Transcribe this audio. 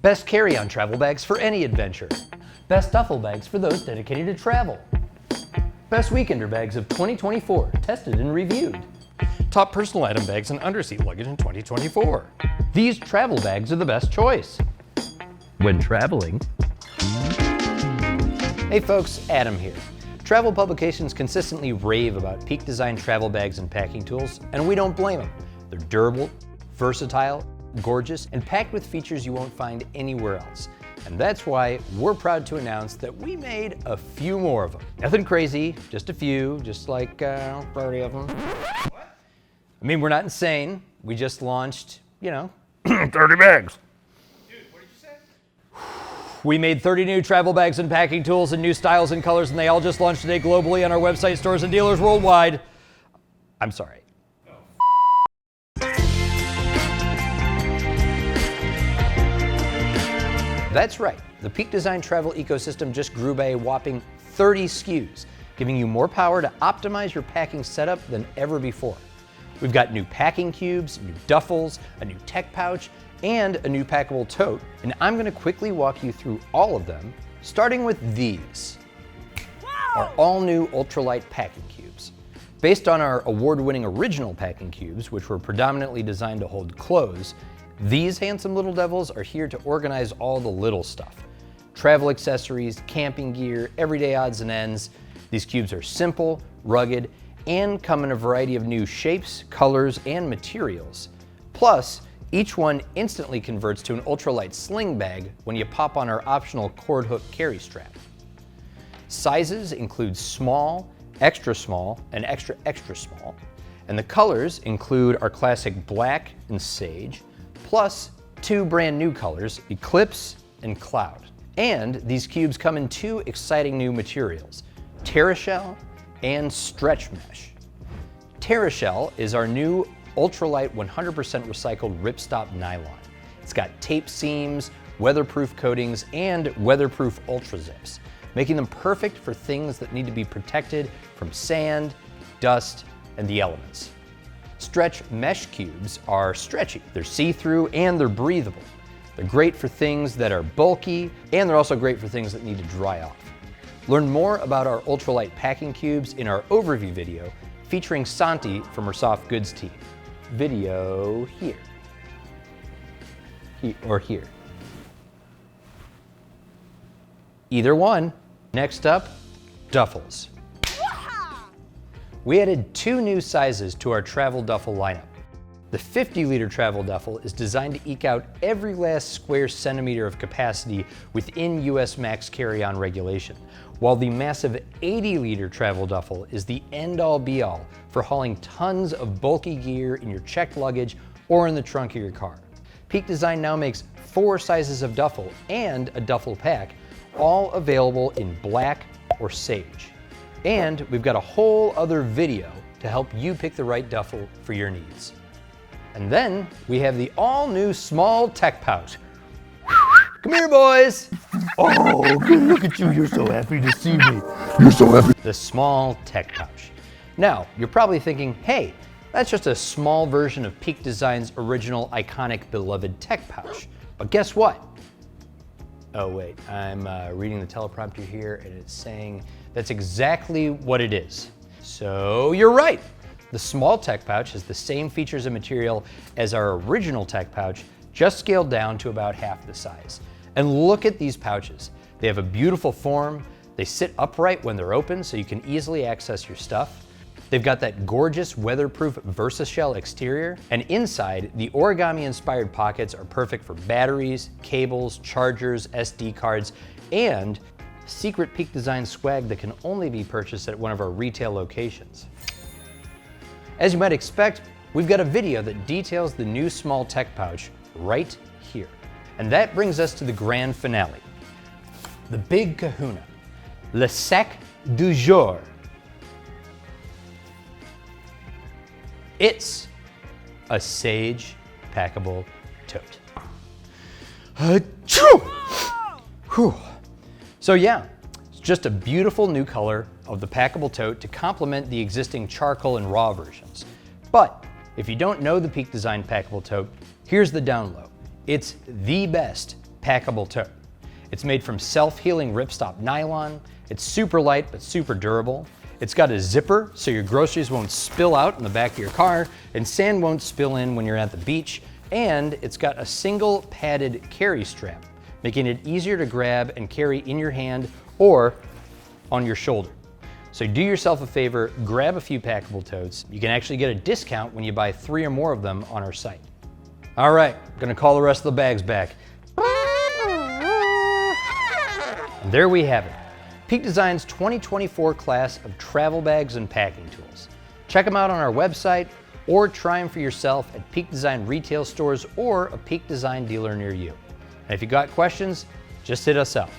Best carry-on travel bags for any adventure. Best duffel bags for those dedicated to travel. Best weekender bags of 2024, tested and reviewed. Top personal item bags and underseat luggage in 2024. These travel bags are the best choice when traveling. Hey folks, Adam here. Travel publications consistently rave about Peak Design travel bags and packing tools, and we don't blame them. They're durable, versatile, gorgeous, and packed with features you won't find anywhere else. And that's why we're proud to announce that we made a few more of them. Nothing crazy, just a few, just like 30 of them. What? I mean, we're not insane. We just launched, 30 bags. Dude, what did you say? We made 30 new travel bags and packing tools in new styles and colors, and they all just launched today globally on our website, stores, and dealers worldwide. I'm sorry. That's right, the Peak Design travel ecosystem just grew by a whopping 30 SKUs, giving you more power to optimize your packing setup than ever before. We've got new packing cubes, new duffels, a new tech pouch, and a new packable tote, and I'm gonna quickly walk you through all of them, starting with these. Our all-new Ultralight packing cubes. Based on our award-winning original packing cubes, which were predominantly designed to hold clothes, these handsome little devils are here to organize all the little stuff. Travel accessories, camping gear, everyday odds and ends. These cubes are simple, rugged, and come in a variety of new shapes, colors, and materials. Plus, each one instantly converts to an ultralight sling bag when you pop on our optional cord hook carry strap. Sizes include small, extra small, and extra extra small. And the colors include our classic black and sage, plus two brand new colors, Eclipse and Cloud. And these cubes come in two exciting new materials, Terrashell and Stretch Mesh. Terrashell is our new ultralight 100% recycled ripstop nylon. It's got tape seams, weatherproof coatings, and weatherproof ultra zips, making them perfect for things that need to be protected from sand, dust, and the elements. Stretch Mesh cubes are stretchy, they're see-through, and they're breathable. They're great for things that are bulky, and they're also great for things that need to dry off. Learn more about our ultralight packing cubes in our overview video featuring Santi from our soft goods team. Video here. Or here. Either one. Next up, duffels. We added two new sizes to our travel duffel lineup. The 50-liter travel duffel is designed to eke out every last square centimeter of capacity within US max carry-on regulation, while the massive 80-liter travel duffel is the end-all be-all for hauling tons of bulky gear in your checked luggage or in the trunk of your car. Peak Design now makes 4 sizes of duffel and a duffel pack, all available in black or sage. And we've got a whole other video to help you pick the right duffel for your needs. And then we have the all-new small tech pouch. Come here, boys. Oh, good, look at you. You're so happy to see me. You're so happy. The small tech pouch. Now, you're probably thinking, hey, that's just a small version of Peak Design's original iconic beloved tech pouch. But guess what? Oh wait, I'm reading the teleprompter here and it's saying that's exactly what it is. So you're right. The small tech pouch has the same features and material as our original tech pouch, just scaled down to about half the size. And look at these pouches. They have a beautiful form. They sit upright when they're open so you can easily access your stuff. They've got that gorgeous weatherproof VersaShell exterior, and inside, the origami-inspired pockets are perfect for batteries, cables, chargers, SD cards, and secret Peak Design swag that can only be purchased at one of our retail locations. As you might expect, we've got a video that details the new small tech pouch right here. And that brings us to the grand finale. The big kahuna, le sac du jour. It's a Sage packable tote. Whew. So yeah, it's just a beautiful new color of the packable tote to complement the existing charcoal and raw versions. But if you don't know the Peak Design packable tote, here's the down low. It's the best Packable tote. It's made from self-healing ripstop nylon. It's super light but super durable. It's got a zipper so your groceries won't spill out in the back of your car and sand won't spill in when you're at the beach. And it's got a single padded carry strap, making it easier to grab and carry in your hand or on your shoulder. So do yourself a favor, grab a few Packable totes. You can actually get a discount when you buy 3 or more of them on our site. All right, gonna call the rest of the bags back. And there we have it, Peak Design's 2024 class of travel bags and packing tools. Check them out on our website or try them for yourself at Peak Design retail stores or a Peak Design dealer near you. And if you got questions, just hit us up.